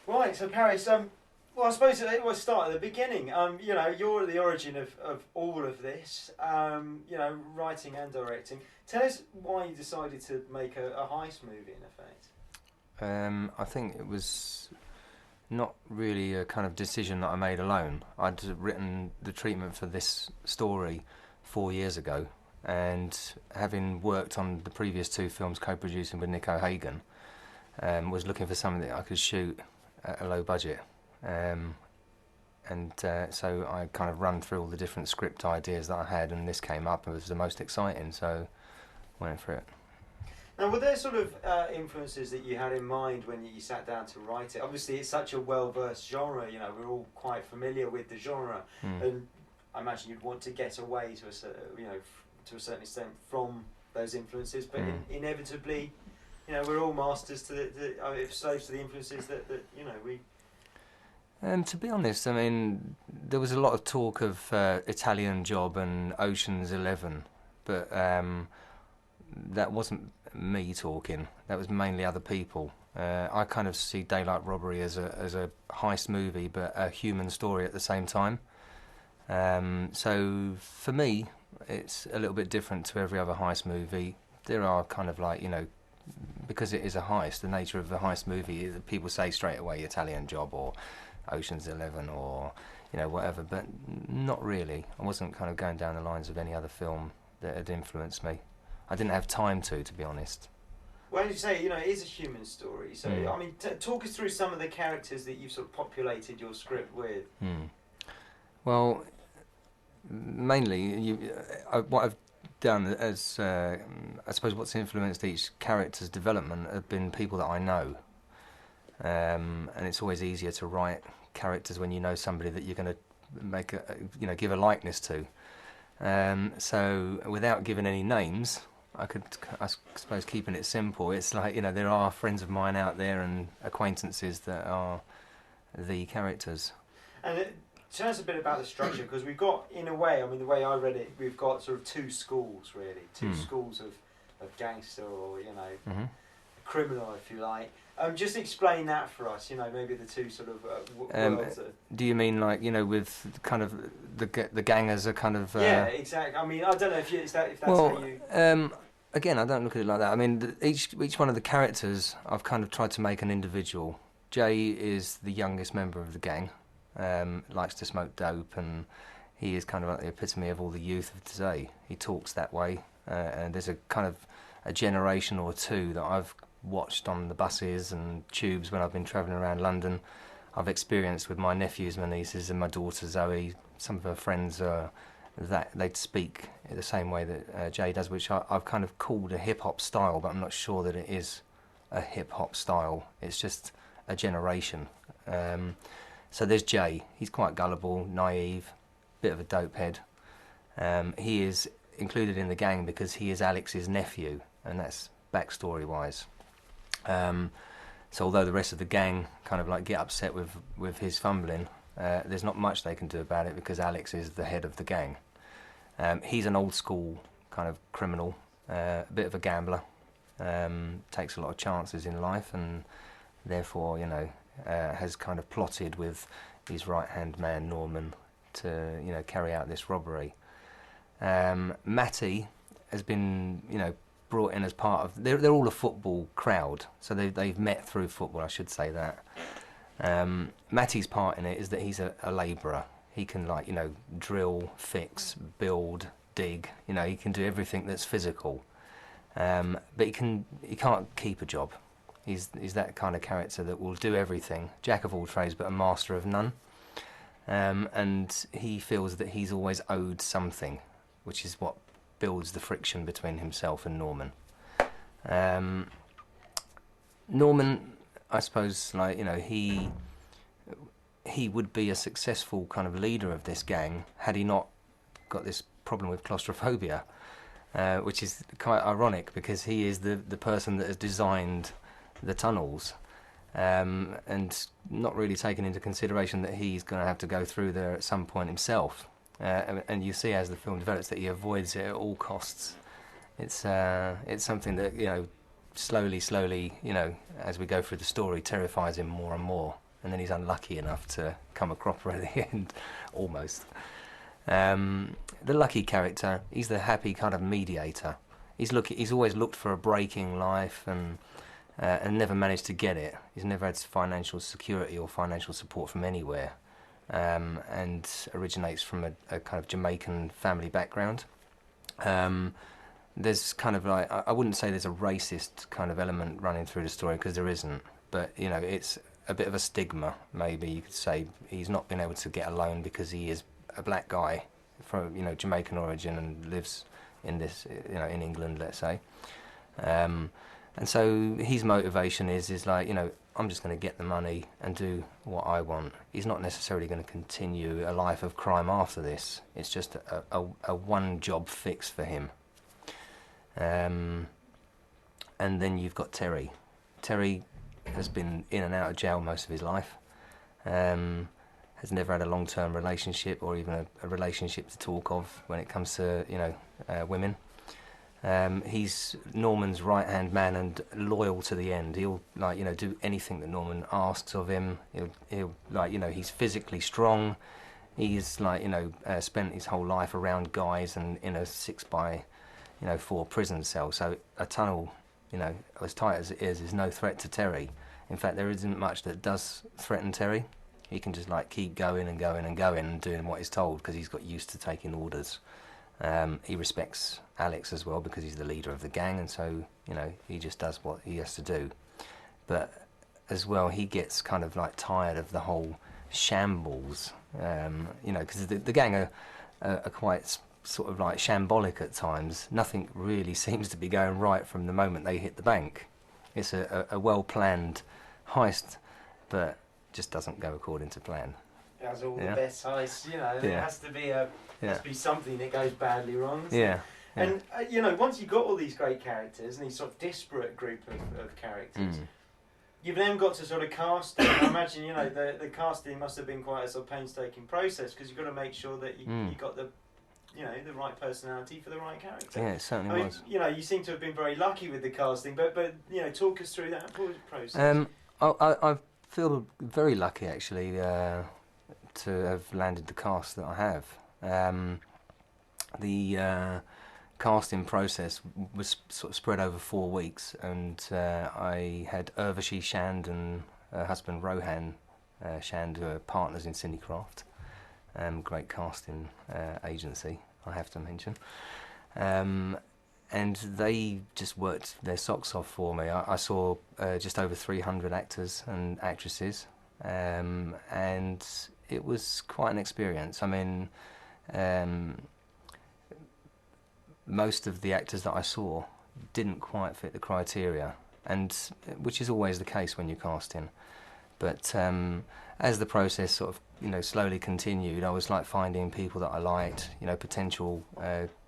Right, so Paris, well, I suppose we'll start at the beginning. You know, you're the origin of all of this, you know, writing and directing. Tell us why you decided to make a heist movie, in effect. I think it was not really a kind of decision that I made alone. I'd written the treatment for this story 4 years ago, and having worked on the previous two films co-producing with Nick O'Hagan, was looking for something that I could shoot at a low budget. So I kind of run through all the different script ideas that I had, and this came up and was the most exciting, so went for it. Now, were there sort of influences that you had in mind when you sat down to write it? Obviously, it's such a well-versed genre. You know, we're all quite familiar with the genre, and I imagine you'd want to get away to to a certain extent from those influences. But inevitably, you know, we're all masters to slaves to the influences that you know we. To be honest, I mean, there was a lot of talk of Italian Job and Ocean's 11, but that wasn't me talking. That was mainly other people. I kind of see Daylight Robbery as a heist movie, but a human story at the same time. So for me, it's a little bit different to every other heist movie. There are kind of like, you know, because it is a heist, the nature of the heist movie, people say straight away Italian Job or Ocean's 11 or, you know, whatever, but not really. I wasn't kind of going down the lines of any other film that had influenced me. I didn't have time to be honest. Well, you say, you know, it is a human story. So, I mean, talk us through some of the characters that you've sort of populated your script with. Well, mainly, what I've done as, I suppose what's influenced each character's development have been people that I know. And it's always easier to write characters when you know somebody that you're going to give a likeness to. So without giving any names, I suppose keeping it simple, it's like, you know, there are friends of mine out there and acquaintances that are the characters. And tell us a bit about the structure, because we've got, in a way, I mean, the way I read it, we've got sort of two schools, really. Two schools of gangster or, you know, criminal, if you like. Just explain that for us, you know, maybe the two sort of worlds. Do you mean like, you know, with kind of the gangers are kind of... yeah, exactly. I mean, I don't know if that's well, how you... again, I don't look at it like that. I mean, each one of the characters, I've kind of tried to make an individual. Jay is the youngest member of the gang, likes to smoke dope, and he is kind of like the epitome of all the youth of today. He talks that way, and there's a kind of a generation or two that I've watched on the buses and tubes when I've been travelling around London. I've experienced with my nephews, my nieces, and my daughter Zoe. Some of her friends that they'd speak the same way that Jay does, which I've kind of called a hip-hop style, but I'm not sure that it is a hip-hop style. It's just a generation. So there's Jay. He's quite gullible, naive, bit of a dope head. He is included in the gang because he is Alex's nephew, and that's backstory-wise. So although the rest of the gang kind of like get upset with his fumbling, there's not much they can do about it because Alex is the head of the gang. He's an old school kind of criminal, a bit of a gambler, takes a lot of chances in life, and therefore, you know, has kind of plotted with his right-hand man Norman to, you know, carry out this robbery. Matty has been, you know, brought in as part of... They're all a football crowd, so they've met through football, I should say that. Matty's part in it is that he's a labourer. He can, like, you know, drill, fix, build, dig. You know, he can do everything that's physical. But he can't keep a job. He's that kind of character that will do everything. Jack of all trades, but a master of none. And he feels that he's always owed something, which is what builds the friction between himself and Norman. Norman, I suppose, like, you know, he would be a successful kind of leader of this gang had he not got this problem with claustrophobia, which is quite ironic because he is the person that has designed the tunnels, and not really taken into consideration that he's going to have to go through there at some point himself. And you see as the film develops that he avoids it at all costs. It's something that, you know, slowly, you know, as we go through the story, terrifies him more and more. and then he's unlucky enough to come a cropper at the end, almost. The lucky character, he's the happy kind of mediator. He's always looked for a break in life and never managed to get it. He's never had financial security or financial support from anywhere, and originates from a kind of Jamaican family background. There's kind of like, I wouldn't say there's a racist kind of element running through the story, because there isn't, but you know, it's a bit of a stigma, maybe you could say. He's not been able to get a loan because he is a black guy from, you know, Jamaican origin and lives in this, you know, in England, let's say. And so his motivation is like, you know, I'm just going to get the money and do what I want. He's not necessarily going to continue a life of crime after this. It's just a one-job fix for him. And then you've got Terry. Terry has been in and out of jail most of his life. Has never had a long-term relationship or even a relationship to talk of when it comes to, you know, women. He's Norman's right-hand man and loyal to the end. He'll, like, you know, do anything that Norman asks of him. He'll like, you know, he's physically strong. He's like, you know, spent his whole life around guys and in a 6x4 prison cell. So a tunnel, you know, as tight as it is no threat to Terry. In fact, there isn't much that does threaten Terry. He can just like keep going and going and going and doing what he's told, because he's got used to taking orders. He respects Alex as well, because he's the leader of the gang, and so, you know, he just does what he has to do. But as well, he gets kind of like tired of the whole shambles, you know, because the gang are quite sort of like shambolic at times. Nothing really seems to be going right from the moment they hit the bank. It's a well-planned heist, but just doesn't go according to plan. As all the best heists, you know, there has to be has to be something that goes badly wrong. Yeah. And you know, once you've got all these great characters and these sort of disparate group of characters, you've then got to sort of cast them. I imagine, you know, the casting must have been quite a sort of painstaking process, because you've got to make sure that you got the, you know, the right personality for the right character. Yeah, it certainly was. You know, you seem to have been very lucky with the casting, but you know, talk us through that process. I feel very lucky, actually, to have landed the cast that I have. The casting process was sort of spread over 4 weeks, and I had Urvashi Shand and her husband Rohan Shand, who are partners in Cinecraft. Great casting agency, I have to mention. And they just worked their socks off for me. I saw just over 300 actors and actresses, and it was quite an experience. I mean, most of the actors that I saw didn't quite fit the criteria, and which is always the case when you're casting. But as the process sort of, you know, slowly continued, I was like finding people that I liked, you know, potential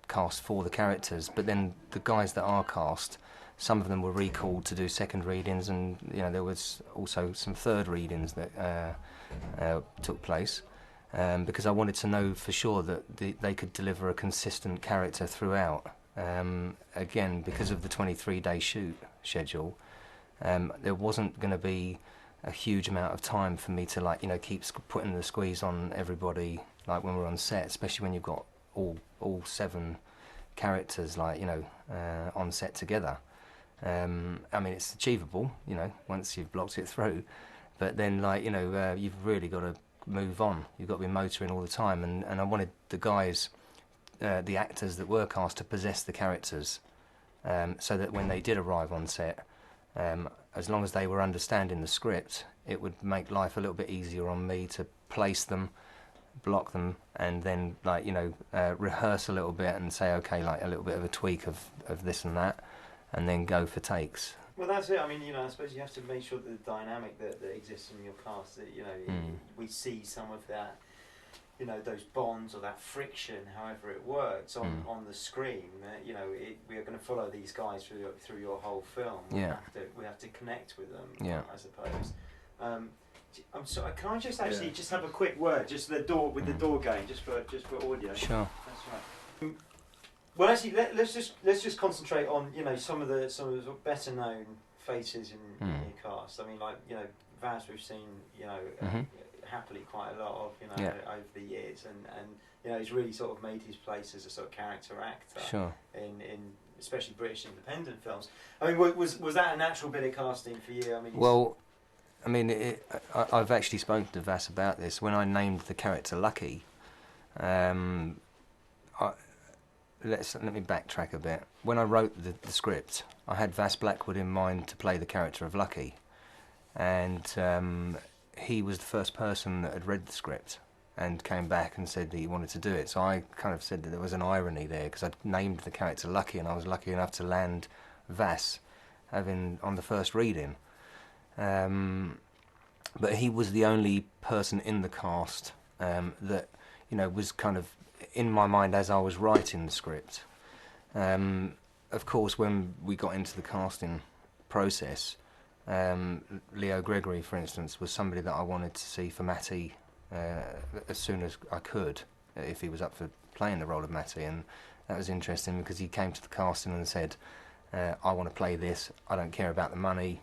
cast for the characters. But then the guys that are cast, some of them were recalled to do second readings, and you know, there was also some third readings that took place, because I wanted to know for sure that they could deliver a consistent character throughout. Again, because of the 23-day shoot schedule, there wasn't going to be a huge amount of time for me to, like, you know, keep putting the squeeze on everybody, like when we're on set, especially when you've got all 7 characters, like, you know, on set together. I mean, it's achievable, you know, once you've blocked it through, but then, like, you know, you've really got to move on. You've got to be motoring all the time, and I wanted the guys, the actors that were cast, to possess the characters, so that when they did arrive on set, as long as they were understanding the script, it would make life a little bit easier on me to place them, block them, and then, like, you know, rehearse a little bit and say, okay, like a little bit of a tweak of this and that, and then go for takes. Well, that's it. I mean, you know, I suppose you have to make sure that the dynamic that exists in your cast, that, you know, we see some of that, you know, those bonds or that friction, however it works on the screen. You know, we are going to follow these guys through your whole film. We have to connect with them. I suppose. I'm sorry. Can I just actually just have a quick word, just the door with the door going, just for audio. Sure. That's right. Well, actually, let's just concentrate on, you know, some of the sort of better known faces in your cast. I mean, like, you know, Vaz we've seen, you know, happily quite a lot of, you know, over the years, and you know, he's really sort of made his place as a sort of character actor. Sure. In especially British independent films. I mean, was that a natural bit of casting for you? I mean, well, I mean, I've actually spoken to Vass about this. When I named the character Lucky, let me backtrack a bit. When I wrote the script, I had Vass Blackwood in mind to play the character of Lucky, and he was the first person that had read the script and came back and said that he wanted to do it. So I kind of said that there was an irony there, because I'd named the character Lucky, and I was lucky enough to land Vass on the first reading. But he was the only person in the cast that, you know, was kind of in my mind as I was writing the script. Of course, when we got into the casting process, Leo Gregory, for instance, was somebody that I wanted to see for Matty as soon as I could, if he was up for playing the role of Matty. And that was interesting because he came to the casting and said, I want to play this, I don't care about the money.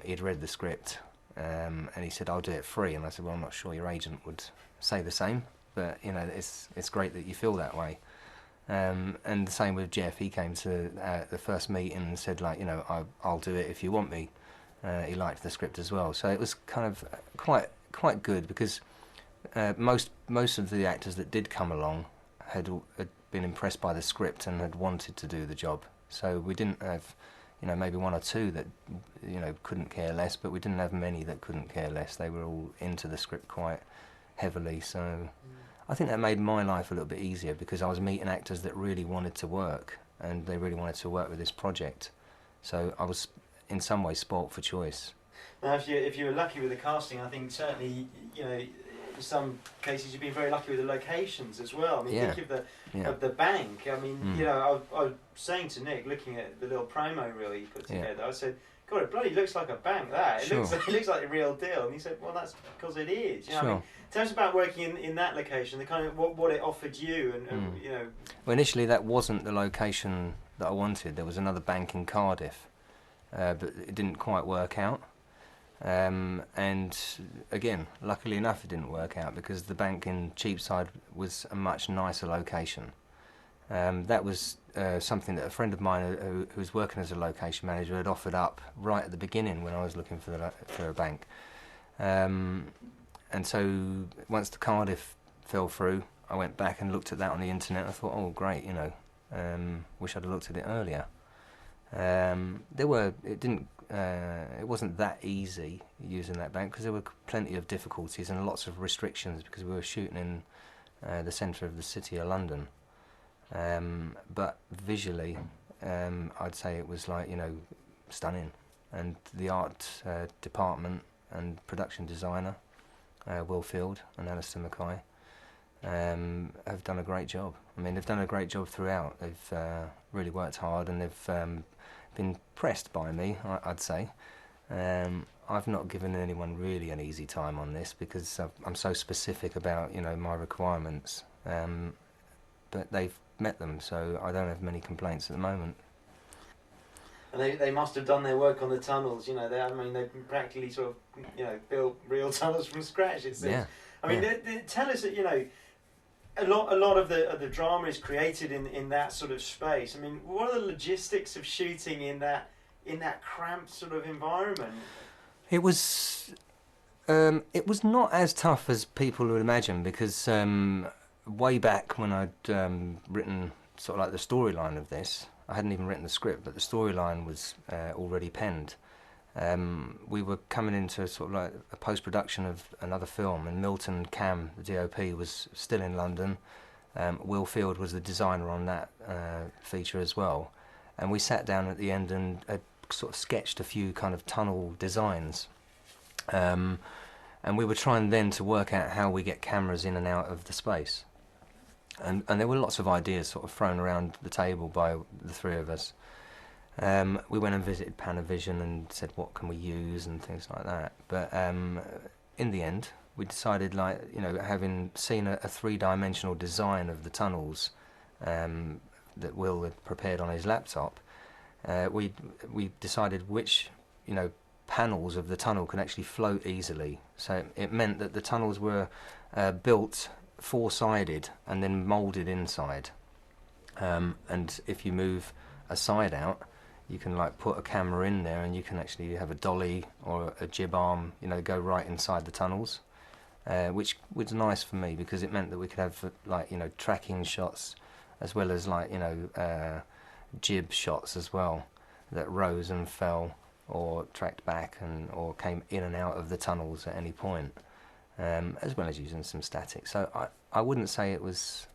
He'd read the script, and he said, I'll do it free. And I said, well, I'm not sure your agent would say the same, but you know, it's great that you feel that way. And the same with Jeff. He came to the first meeting and said, like, you know, I'll do it if you want me. He liked the script as well, so it was kind of quite good, because most of the actors that did come along had been impressed by the script and had wanted to do the job. So we didn't have, you know, maybe one or two that, you know, couldn't care less, but we didn't have many that couldn't care less. They were all into the script quite heavily, so I think that made my life a little bit easier, because I was meeting actors that really wanted to work, and they really wanted to work with this project. So I was, in some ways, spoilt for choice. Now, if you were lucky with the casting, I think certainly, you know, in some cases you've been very lucky with the locations as well. I mean, think of the bank. I mean, you know, I was saying to Nick, looking at the little promo reel he put together, I said, God, it bloody looks like a bank, that. It looks like the real deal. And he said, well, that's because it is. You know, I mean, tell us about working in that location, the kind of what it offered you, and you know. Well, initially that wasn't the location that I wanted. There was another bank in Cardiff, but it didn't quite work out. And again, luckily enough, it didn't work out, because the bank in Cheapside was a much nicer location. That was something that a friend of mine who was working as a location manager had offered up right at the beginning when I was looking for a bank. And so once the Cardiff fell through, I went back and looked at that on the internet. I thought, oh great, you know, wish I'd have looked at it earlier. It wasn't that easy using that bank, because there were plenty of difficulties and lots of restrictions, because we were shooting in the centre of the city of London. But visually, I'd say it was, like, you know, stunning. And the art department and production designer, Will Field and Alistair Mackay, have done a great job. I mean, they've done a great job throughout. They've really worked hard, and they've been pressed by me, I'd say. I've not given anyone really an easy time on this, because I'm so specific about, you know, my requirements. But they've met them, so I don't have many complaints at the moment. And they must have done their work on the tunnels, you know. They've practically sort of, you know, built real tunnels from scratch, it seems. Yeah. I mean, tell us that, you know, a lot of the drama is created in that sort of space. I mean, what are the logistics of shooting in that cramped sort of environment? It was not as tough as people would imagine, because way back when I'd written sort of like the storyline of this, I hadn't even written the script, but the storyline was already penned. We were coming into sort of like a post-production of another film, and Milton Cam, the DOP, was still in London. Will Field was the designer on that feature as well. And we sat down at the end and sort of sketched a few kind of tunnel designs. And we were trying then to work out how we get cameras in and out of the space. And there were lots of ideas sort of thrown around the table by the three of us. We went and visited Panavision and said, what can we use, and things like that. But in the end, we decided, like, you know, having seen a three-dimensional design of the tunnels that Will had prepared on his laptop, we decided which, you know, panels of the tunnel can actually float easily. So it meant that the tunnels were built four-sided and then moulded inside. And if you move a side out, you can like put a camera in there, and you can actually have a dolly or a jib arm, go right inside the tunnels, which was nice for me because it meant that we could have like tracking shots as well as like jib shots as well that rose and fell or tracked back or came in and out of the tunnels at any point, as well as using some static. So I wouldn't say it was